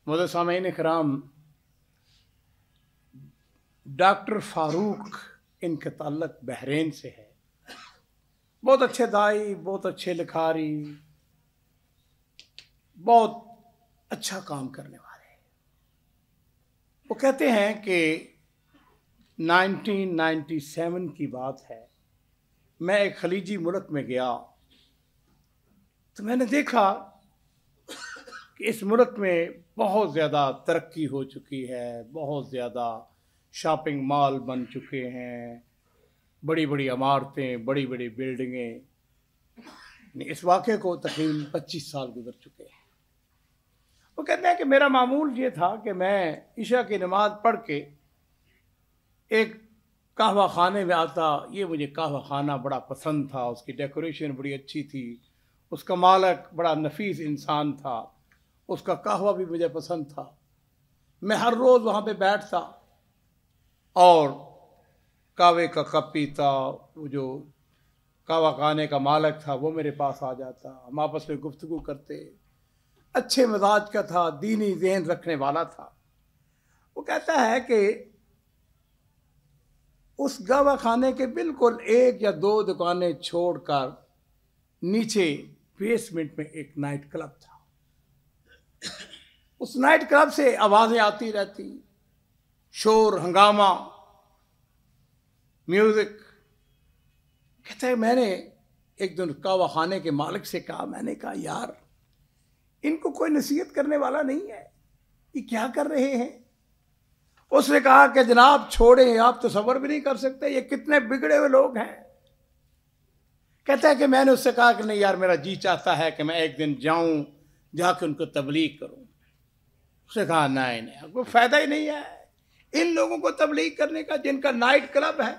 मोहतरम सामीन इकराम, डॉक्टर फारूक इनका ताल्लुक बहरीन से है। बहुत अच्छे दाई, बहुत अच्छे लिखारी, बहुत अच्छा काम करने वाले। वो कहते हैं कि 1997 की बात है, मैं एक खलीजी मुल्क में गया तो मैंने देखा कि इस मुल्क में बहुत ज़्यादा तरक्की हो चुकी है, बहुत ज़्यादा शॉपिंग मॉल बन चुके हैं, बड़ी बड़ी इमारतें, बड़ी बड़ी बिल्डिंगें। इस वाक़े को तकरीबन 25 साल गुजर चुके हैं। वो कहते हैं कि मेरा मामूल ये था कि मैं इशा की नमाज़ पढ़ के एक कहवा खाने में आता। ये मुझे कहवा खाना बड़ा पसंद था, उसकी डेकोरेशन बड़ी अच्छी थी, उसका मालिक बड़ा नफीस इंसान था, उसका कहवा भी मुझे पसंद था। मैं हर रोज़ वहाँ पे बैठता और कहवे का कप पीता। वो जो कहवा खाने का मालिक था वो मेरे पास आ जाता, हम आपस में गुफ्तगू करते। अच्छे मिजाज का था, दीनी ज़हन रखने वाला था। वो कहता है कि उस कहवा खाने के बिल्कुल एक या दो दुकानें छोड़कर नीचे बेसमेंट में एक नाइट क्लब था। उस नाइट क्लब से आवाज़ें आती रहती, शोर हंगामा, म्यूजिक। कहते हैं मैंने एक दिन कहवा खाने के मालिक से कहा, मैंने कहा यार इनको कोई नसीहत करने वाला नहीं है, ये क्या कर रहे हैं। उसने कहा कि जनाब छोड़ें, आप तसव्वुर भी नहीं कर सकते ये कितने बिगड़े हुए लोग हैं। कहता है कि मैंने उससे कहा कि नहीं यार, मेरा जी चाहता है कि मैं एक दिन जाऊं, जाके उनको तबलीग करूं। उसने कहा नहीं नहीं, कोई फायदा ही नहीं है इन लोगों को तबलीग करने का जिनका नाइट क्लब है।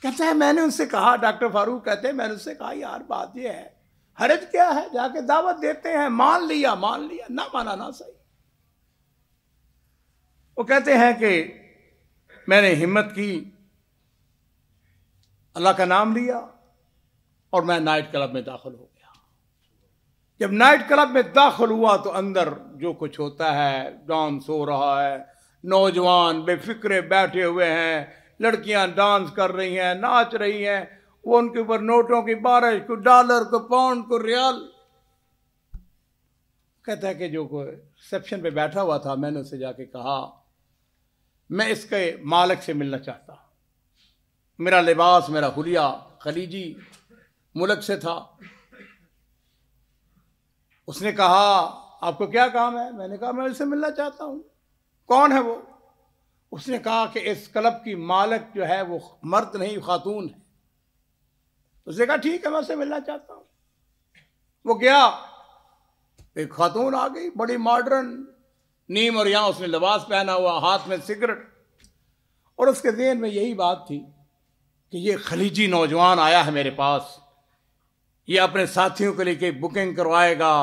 कहता है मैंने उनसे कहा, डॉक्टर फारूक कहते हैं मैंने उससे कहा यार बात यह है, हरज क्या है, जाके दावत देते हैं, मान लिया, ना माना ना सही। वो कहते हैं कि मैंने हिम्मत की, अल्लाह का नाम लिया और मैं नाइट क्लब में दाखिल हो गया। जब नाइट क्लब में दाखिल हुआ तो अंदर जो कुछ होता है, डांस हो रहा है, नौजवान बेफिक्रे बैठे हुए हैं, लड़कियां डांस कर रही हैं, नाच रही हैं, वो उनके ऊपर नोटों की बारिश, को डॉलर, को पाउंड, को रियाल। कहता है कि जो कोई रिसेप्शन पे बैठा हुआ था, मैंने उससे जाके कहा मैं इसके मालिक से मिलना चाहता हूं। मेरा लिबास, मेरा हुलिया खलीजी मुल्क से था। उसने कहा आपको क्या काम है। मैंने कहा मैं उससे मिलना चाहता हूं। कौन है वो। उसने कहा कि इस क्लब की मालिक जो है वो मर्द नहीं खातून है। उसने कहा ठीक है, मैं उससे मिलना चाहता हूं। वो गया, एक खातून आ गई, बड़ी मॉडर्न, नीम और यहाँ उसने लिबास पहना हुआ, हाथ में सिगरेट, और उसके ज़हन में यही बात थी कि ये खलीजी नौजवान आया है मेरे पास, ये अपने साथियों के लिए बुकिंग करवाएगा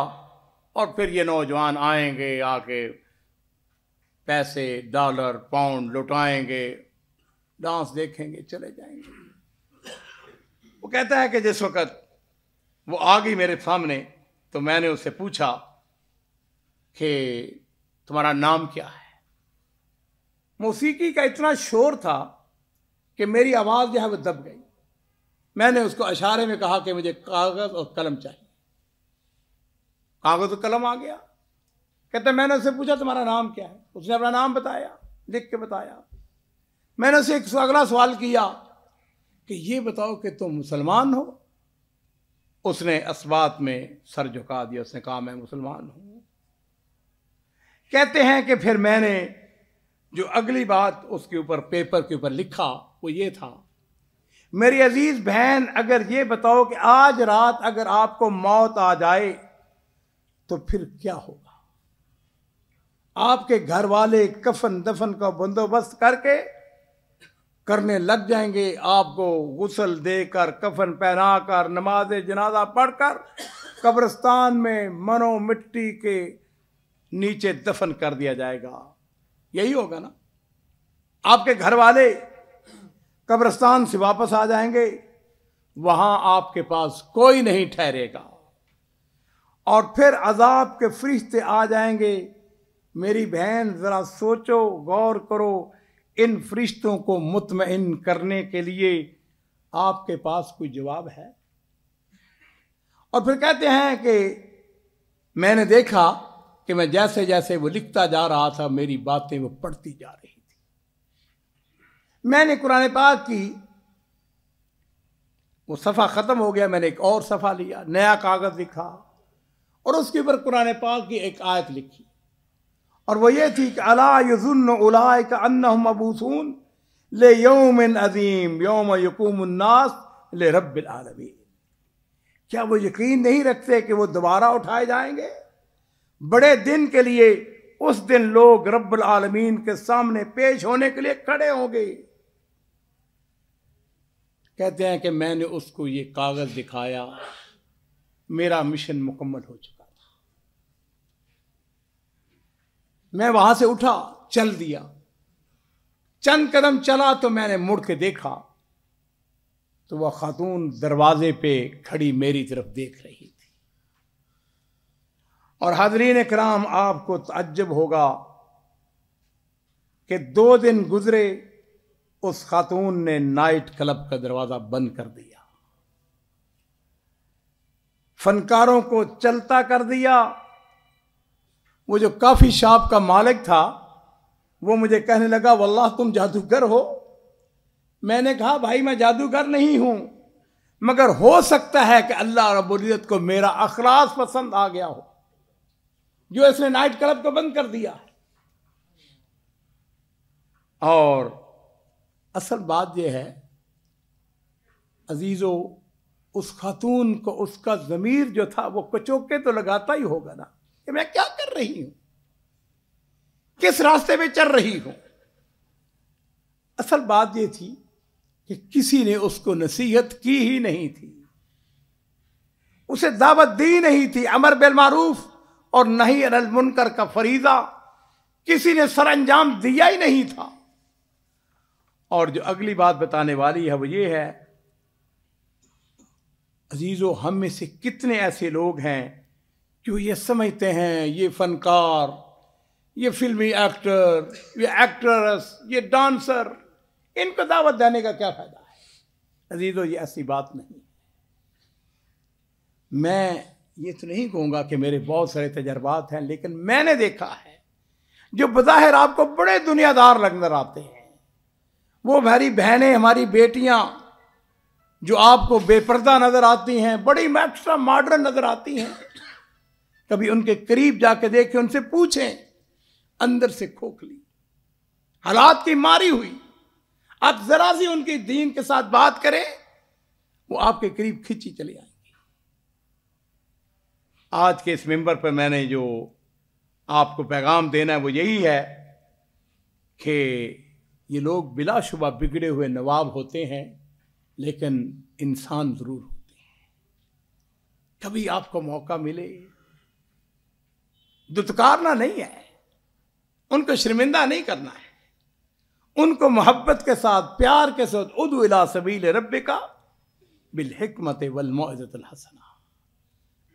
और फिर ये नौजवान आएंगे, आके पैसे, डॉलर, पाउंड लुटाएंगे, डांस देखेंगे, चले जाएंगे। वो कहता है कि जिस वक्त वो आ गई मेरे सामने तो मैंने उससे पूछा कि तुम्हारा नाम क्या है। मौसीकी का इतना शोर था कि मेरी आवाज़ जो है वो दब गई। मैंने उसको इशारे में कहा कि मुझे कागज़ और कलम चाहिए। कागज़ और कलम आ गया। कहते मैंने उससे पूछा तुम्हारा नाम क्या है। उसने अपना नाम बताया, लिख के बताया। मैंने उससे एक अगला सवाल किया कि ये बताओ कि तुम मुसलमान हो। उसने असबात में सर झुका दिया, उसने कहा मैं मुसलमान हूं। कहते हैं कि फिर मैंने जो अगली बात उसके ऊपर पेपर के ऊपर लिखा वो ये था, मेरी अजीज बहन, अगर ये बताओ कि आज रात अगर आपको मौत आ जाए तो फिर क्या होगा। आपके घर वाले कफन दफन का बंदोबस्त करने लग जाएंगे, आपको गुस्ल देकर, कफन पहनाकर, नमाज जनाजा पढ़कर कब्रिस्तान में मनो मिट्टी के नीचे दफन कर दिया जाएगा। यही होगा ना। आपके घर वाले कब्रिस्तान से वापस आ जाएंगे, वहां आपके पास कोई नहीं ठहरेगा, और फिर अजाब के फरिश्ते आ जाएंगे, मेरी बहन ज़रा सोचो, गौर करो, इन फरिश्तों को मुतमईन करने के लिए आपके पास कोई जवाब है? और फिर कहते हैं कि मैंने देखा कि मैं जैसे जैसे वो लिखता जा रहा था, मेरी बातें वो पढ़ती जा रही थी। मैंने कुरान पाक की वो सफ़ा ख़त्म हो गया, मैंने एक और सफ़ा लिया, नया कागज़ लिखा और उसके ऊपर कुरान पाक की एक आयत लिखी, और वो ये थी कि अला यज़ुन्नु उलाइका अन्नहुम मबूसून ले यौमिन अज़ीम यौम यक़ूमुन नास ले रब्बिल आलमीन। क्या वो यकीन नहीं रखते कि वो दोबारा उठाए जाएंगे बड़े दिन के लिए? उस दिन लोग रब्बुल आलमीन के सामने पेश होने के लिए खड़े होंगे। कहते हैं कि मैंने उसको ये कागज दिखाया, मेरा मिशन मुकम्मल हो चुका था। मैं वहां से उठा, चल दिया, चंद कदम चला तो मैंने मुड़ के देखा तो वह खातून दरवाजे पे खड़ी मेरी तरफ देख रही थी। और हाज़रीन किराम, आपको तअज्जुब होगा कि 2 दिन गुजरे, उस खातून ने नाइट क्लब का दरवाजा बंद कर दिया, फनकारों को चलता कर दिया। वो जो कॉफी शॉप का मालिक था वो मुझे कहने लगा, वल्लाह तुम जादूगर हो। मैंने कहा, भाई मैं जादूगर नहीं हूं, मगर हो सकता है कि अल्लाह रब्बुल इज्जत को मेरा अखलास पसंद आ गया हो जो इसने नाइट क्लब को बंद कर दिया। और असल बात यह है अजीजों, उस खातून को उसका ज़मीर जो था वो कचोके तो लगाता ही होगा ना कि मैं क्या कर रही हूं, किस रास्ते पे चल रही हूं। असल बात यह थी कि किसी ने उसको नसीहत की ही नहीं थी, उसे दावत दी नहीं थी। अमर बिल मारूफ और नही अनिल मुनकर का फरीजा किसी ने सरअंजाम दिया ही नहीं था। और जो अगली बात बताने वाली है वो ये है अजीजों, हम में से कितने ऐसे लोग हैं जो ये समझते हैं ये फनकार, ये फिल्मी एक्टर, ये एक्ट्रेस, ये डांसर, इनको दावत देने का क्या फायदा है? अजीजों, ये ऐसी बात नहीं। मैं ये तो नहीं कहूंगा कि मेरे बहुत सारे तजर्बात हैं, लेकिन मैंने देखा है जो बज़ाहिर आपको बड़े दुनियादार नजर आते हैं, वो हमारी बहनें, हमारी बेटियां जो आपको बेपर्दा नजर आती हैं, बड़ी एक्स्ट्रा मॉडर्न नजर आती हैं, कभी उनके करीब जाके देखें, उनसे पूछें, अंदर से खोखली, हालात की मारी हुई। आप जरा सी उनकी दीन के साथ बात करें, वो आपके करीब खिंची चली आएंगी। आज के इस मिंबर पर मैंने जो आपको पैगाम देना है वो यही है कि ये लोग बिलाशुबा बिगड़े हुए नवाब होते हैं, लेकिन इंसान जरूर होते हैं। कभी आपको मौका मिले, दुत्कारना नहीं है, उनको शर्मिंदा नहीं करना है, उनको मोहब्बत के साथ, प्यार के साथ उदु इला सबील रब्बिका बिल हिकमत वल मौइज़तिल हसना।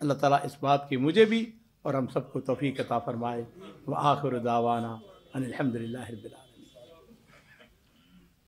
अल्लाह ताला इस बात की मुझे भी और हम सबको तौफीक अता फरमाए। व आखिर दावाना अनिल हम्दुलिल्लाहि रब्बिल आलमीन।